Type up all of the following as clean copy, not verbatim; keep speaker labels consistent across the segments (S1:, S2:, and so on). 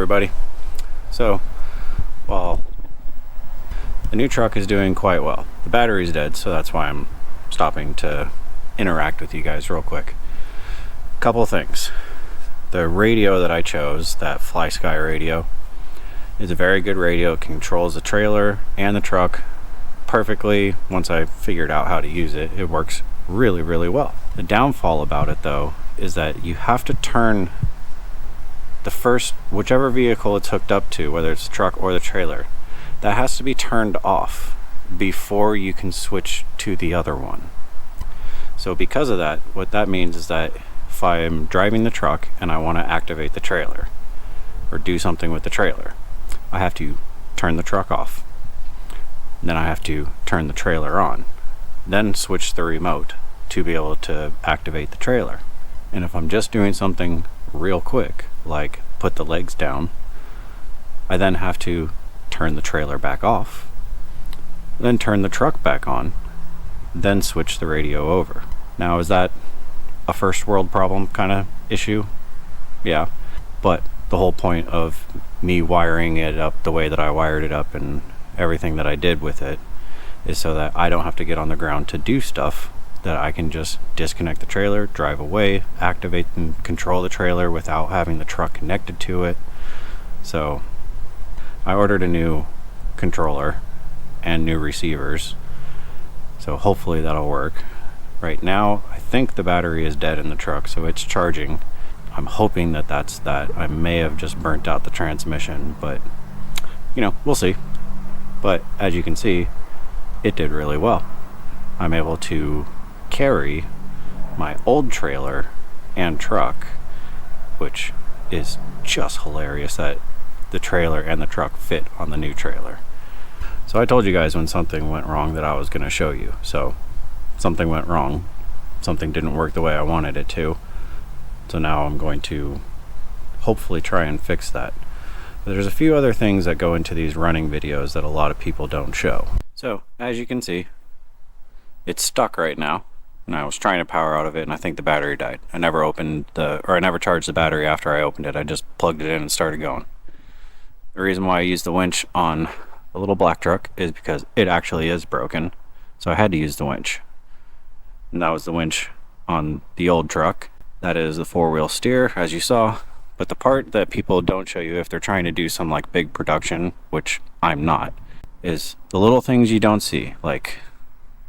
S1: everybody. So, well, the new truck is doing quite well. The battery's dead, so that's why I'm stopping to interact with you guys real quick. Couple things. The radio that I chose, that Fly Sky radio, is a very good radio. It controls the trailer and the truck perfectly. Once I figured out how to use it, it works really, really well. The downfall about it, though, is that you have to turn the first, whichever vehicle it's hooked up to, whether it's the truck or the trailer, that has to be turned off before you can switch to the other one. So because of that, what that means is that if I'm driving the truck and I want to activate the trailer or do something with the trailer, I have to turn the truck off. Then I have to turn the trailer on, then switch the remote to be able to activate the trailer. And if I'm just doing something real quick, like put the legs down, I then have to turn the trailer back off, then turn the truck back on, then switch the radio over. Now, is that a first world problem kind of issue? Yeah, but the whole point of me wiring it up the way that I wired it up and everything that I did with it is so that I don't have to get on the ground to do stuff, that I can just disconnect the trailer, drive away, activate and control the trailer without having the truck connected to it. So I ordered a new controller and new receivers, so hopefully that'll work. Right now I think the battery is dead in the truck, so it's charging. I'm hoping that that's that. I may have just burnt out the transmission, but we'll see. But as you can see, it did really well. I'm able to carry my old trailer and truck, which is just hilarious that the trailer and the truck fit on the new trailer. So I told you guys when something went wrong that I was going to show you. So something went wrong. Something didn't work the way I wanted it to. So now I'm going to hopefully try and fix that. But there's a few other things that go into these running videos that a lot of people don't show. So as you can see, it's stuck right now, and I was trying to power out of it, and I think the battery died. I never charged the battery after I opened it. I just plugged it in and started going. The reason why I used the winch on the little black truck is because it actually is broken, so I had to use the winch. And that was the winch on the old truck. That is the four-wheel steer, as you saw. But the part that people don't show you if they're trying to do some like big production, which I'm not, is the little things you don't see. Like,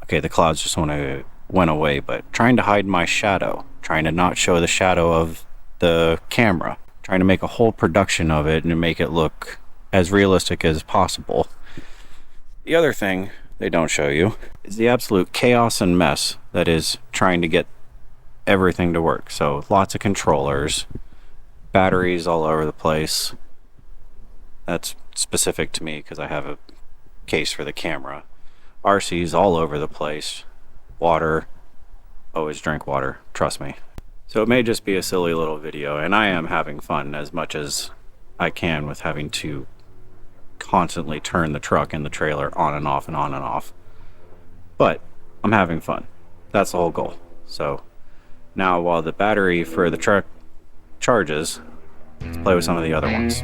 S1: okay, the clouds just went away, but trying to hide my shadow, trying to not show the shadow of the camera, trying to make a whole production of it and make it look as realistic as possible. The other thing they don't show you is the absolute chaos and mess that is trying to get everything to work. So lots of controllers, batteries all over the place. That's specific to me because I have a case for the camera. RCs all over the place. Water. Always drink water, trust me. So it may just be a silly little video, and I am having fun as much as I can with having to constantly turn the truck and the trailer on and off and on and off. But I'm having fun. That's the whole goal. So now while the battery for the truck charges, let's play with some of the other ones.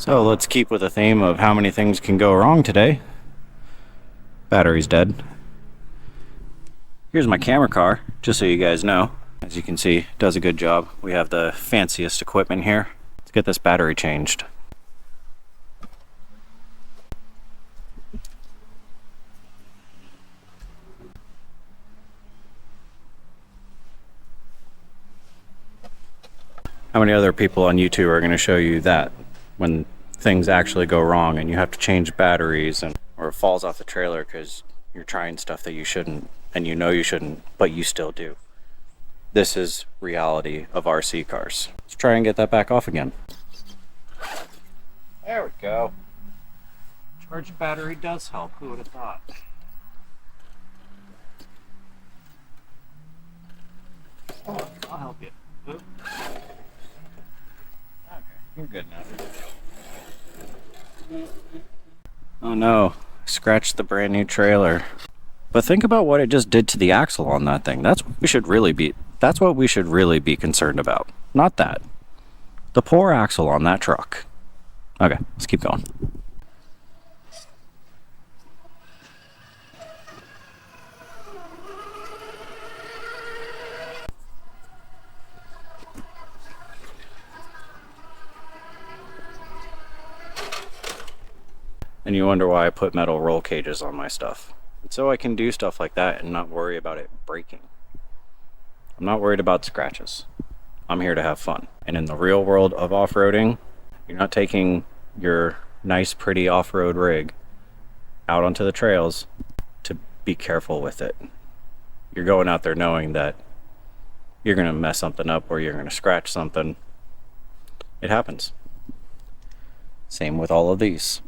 S1: So let's keep with the theme of how many things can go wrong today. Battery's dead. Here's my camera car, just so you guys know. As you can see, it does a good job. We have the fanciest equipment here. Let's get this battery changed. How many other people on YouTube are going to show you that when things actually go wrong and you have to change batteries or it falls off the trailer because you're trying stuff that you shouldn't and you know you shouldn't, but you still do. This is reality of RC cars. Let's try and get that back off again. There we go. Charged battery does help. Who would have thought? Oh, I'll help you. Oop. You're good now. Oh no, scratched the brand new trailer. But think about what it just did to the axle on that thing. That's what we should really be concerned about. Not that. The poor axle on that truck. Okay, let's keep going. And you wonder why I put metal roll cages on my stuff. And so I can do stuff like that and not worry about it breaking. I'm not worried about scratches. I'm here to have fun. And in the real world of off-roading, you're not taking your nice, pretty off-road rig out onto the trails to be careful with it. You're going out there knowing that you're going to mess something up or you're going to scratch something. It happens. Same with all of these.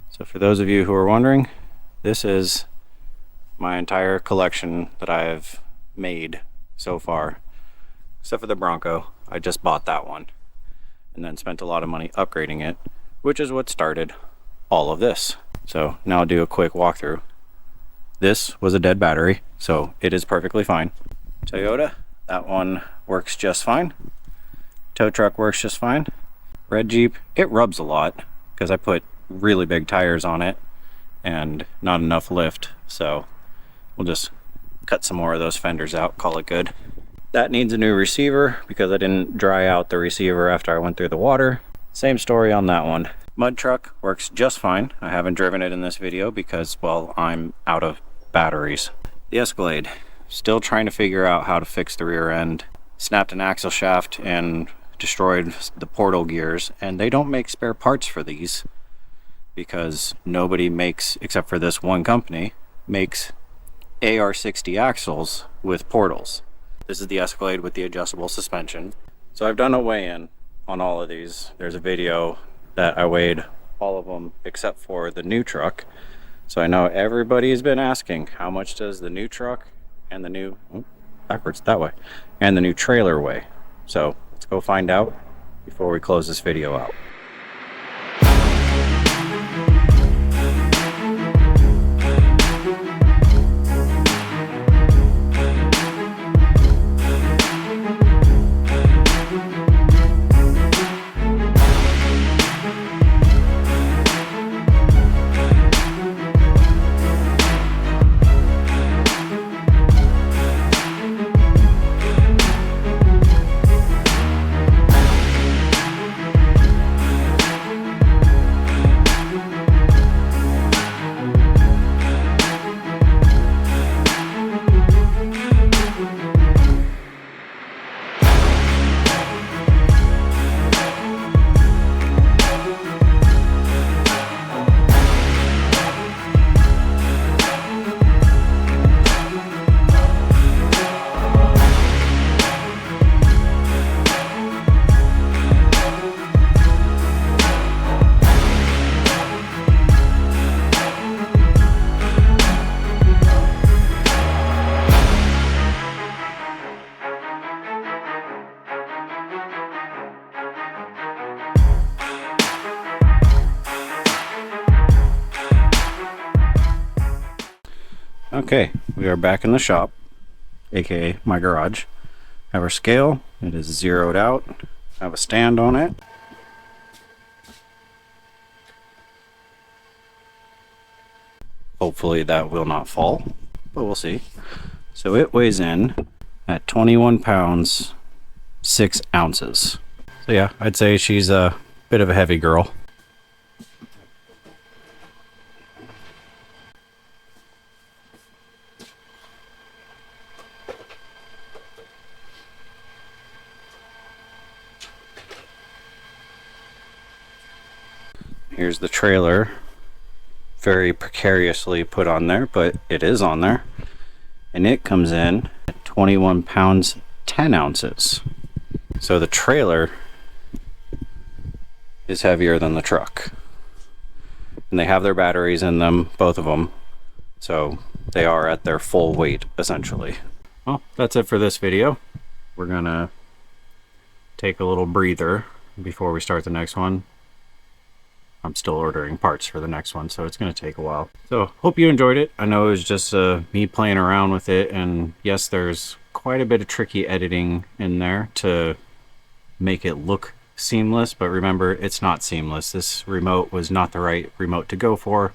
S1: So for those of you who are wondering, this is my entire collection that I've made so far, except for the Bronco. I just bought that one and then spent a lot of money upgrading it, which is what started all of this. So now I'll do a quick walkthrough. This was a dead battery, so it is perfectly fine. Toyota, that one works just fine. Tow truck works just fine. Red Jeep, it rubs a lot because I put really big tires on it and not enough lift, so we'll just cut some more of those fenders out, call it good. That needs a new receiver because I didn't dry out the receiver after I went through the water. Same story on that one. Mud truck works just fine. I haven't driven it in this video because, well, I'm out of batteries. The Escalade, still trying to figure out how to fix the rear end. Snapped an axle shaft and destroyed the portal gears, and they don't make spare parts for these because nobody makes, except for this one company, makes AR60 axles with portals. This is the Escalade with the adjustable suspension. So I've done a weigh-in on all of these. There's a video that I weighed all of them except for the new truck. So I know everybody has been asking, how much does the new truck and the new, backwards that way, and the new trailer weigh? So let's go find out before we close this video out. Okay, we are back in the shop, aka my garage. Have our scale, it is zeroed out. Have a stand on it. Hopefully that will not fall, but we'll see. So it weighs in at 21 pounds, 6 ounces. So yeah, I'd say she's a bit of a heavy girl. Here's the trailer, very precariously put on there, but it is on there. And it comes in at 21 pounds, 10 ounces. So the trailer is heavier than the truck. And they have their batteries in them, both of them. So they are at their full weight, essentially. Well, that's it for this video. We're gonna take a little breather before we start the next one. I'm still ordering parts for the next one, so it's going to take a while. So hope you enjoyed it. I know it was just me playing around with it, and yes, there's quite a bit of tricky editing in there to make it look seamless, but remember, it's not seamless. This remote was not the right remote to go for.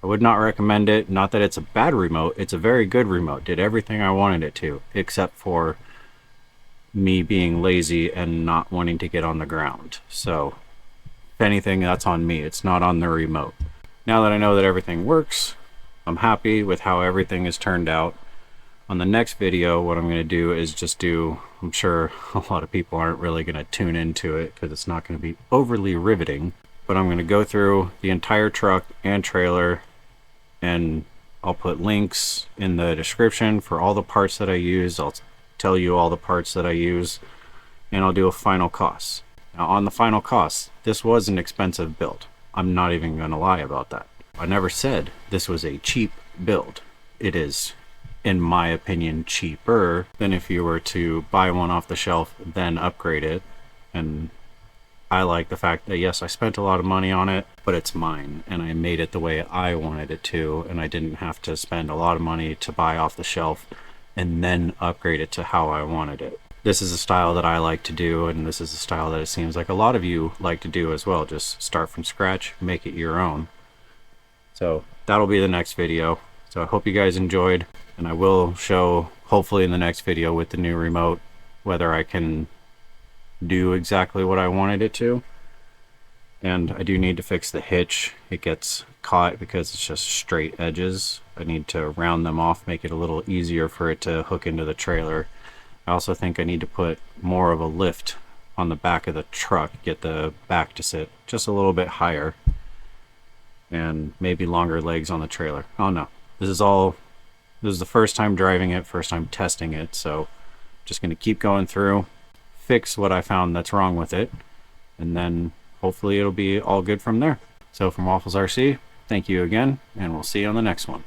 S1: I would not recommend it. Not that it's a bad remote, it's a very good remote. Did everything I wanted it to, except for me being lazy and not wanting to get on the ground. So if anything, that's on me. It's not on the remote. Now that I know that everything works, I'm happy with how everything has turned out. On the next video, what I'm going to do is just do, I'm sure a lot of people aren't really going to tune into it because it's not going to be overly riveting, but I'm going to go through the entire truck and trailer, and I'll put links in the description for all the parts that I use. I'll tell you all the parts that I use, and I'll do a final cost. Now, on the final cost, this was an expensive build. I'm not even going to lie about that. I never said this was a cheap build. It is, in my opinion, cheaper than if you were to buy one off the shelf, then upgrade it. And I like the fact that, yes, I spent a lot of money on it, but it's mine, and I made it the way I wanted it to, and I didn't have to spend a lot of money to buy off the shelf and then upgrade it to how I wanted it. This is a style that I like to do, and this is a style that it seems like a lot of you like to do as well. Just start from scratch, make it your own. So that'll be the next video. So I hope you guys enjoyed, and I will show, hopefully in the next video with the new remote, whether I can do exactly what I wanted it to. And I do need to fix the hitch. It gets caught because it's just straight edges. I need to round them off, make it a little easier for it to hook into the trailer. I also think I need to put more of a lift on the back of the truck, get the back to sit just a little bit higher, and maybe longer legs on the trailer. Oh no, this is the first time driving it, first time testing it, so just going to keep going through, fix what I found that's wrong with it, and then hopefully it'll be all good from there. So from Waffles RC, thank you again, and we'll see you on the next one.